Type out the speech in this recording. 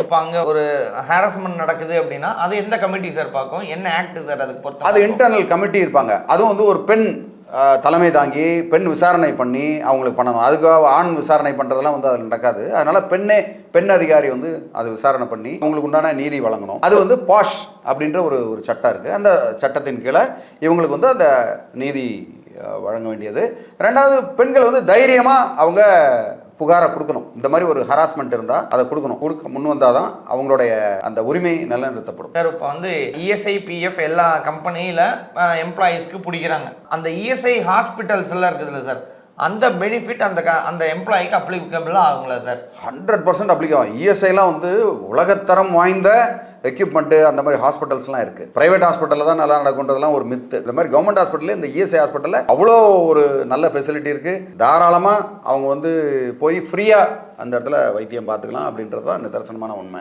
இப்போ அங்கே ஒரு ஹாரஸ்மெண்ட் நடக்குது அப்படின்னா அது எந்த கமிட்டி சார் பார்க்கும், என்ன ஆக்ட் சார் அதுக்கு பொறுத்து? அது இன்டர்னல் கமிட்டி இருப்பாங்க. அதுவும் வந்து ஒரு பெண் தலைமை தாங்கி பெண் விசாரணை பண்ணி அவங்களுக்கு பண்ணணும். அதுக்காக ஆண் விசாரணை பண்ணுறதெல்லாம் வந்து அதில் நடக்காது. அதனால் பெண் அதிகாரி வந்து அது விசாரணை பண்ணி அவங்களுக்கு உண்டான நீதி வழங்கணும். அது வந்து பாஷ் அப்படின்ற ஒரு சட்டம் இருக்குது. அந்த சட்டத்தின் கீழே இவங்களுக்கு வந்து அந்த நீதி வழங்க வேண்டியது. ரெண்டாவது, பெண்கள் வந்து தைரியமாக அவங்க புகாரை கொடுக்கணும். இந்த மாதிரி ஒரு ஹராஸ்மெண்ட் இருந்தால் அதை கொடுக்க முன் வந்தால் தான் அவங்களுடைய அந்த உரிமை நிலைநிறுத்தப்படும். சார் இப்போ வந்து இஎஸ்ஐ பிஎஃப் எல்லா கம்பெனியில் எம்ப்ளாயீஸ்க்கு பிடிக்கிறாங்க. அந்த இஎஸ்ஐ ஹாஸ்பிட்டல்ஸ் எல்லாம் இருக்குதுல்ல சார், அந்த பெனிஃபிட் அந்த எம்ப்ளாய்க்கு அப்ளிகபிளாக ஆகுங்களா சார்? 100% அப்ளிகேபிள் ஆகும். இஎஸ்ஐலாம் வந்து உலகத்தரம் வாய்ந்த எக்யூப்மெண்ட்டு அந்த மாதிரி ஹாஸ்பிட்டல்ஸ்லாம் இருக்குது. ப்ரைவேட் ஹாஸ்பிட்டலில் தான் நல்லா நடக்குன்றதுலாம் ஒரு மித்து. இந்த மாதிரி கவர்மெண்ட் ஹாஸ்பிட்டலில் இந்த இஎஸ்ஐ ஹாஸ்பிட்டலில் அவ்வளோ ஒரு நல்ல ஃபெசிலிட்டி இருக்குது. தாராளமாக அவங்க வந்து போய் ஃப்ரீயாக அந்த இடத்துல வைத்தியம் பார்த்துக்கலாம் அப்படின்றது தான் நிதர்சனமான உண்மை.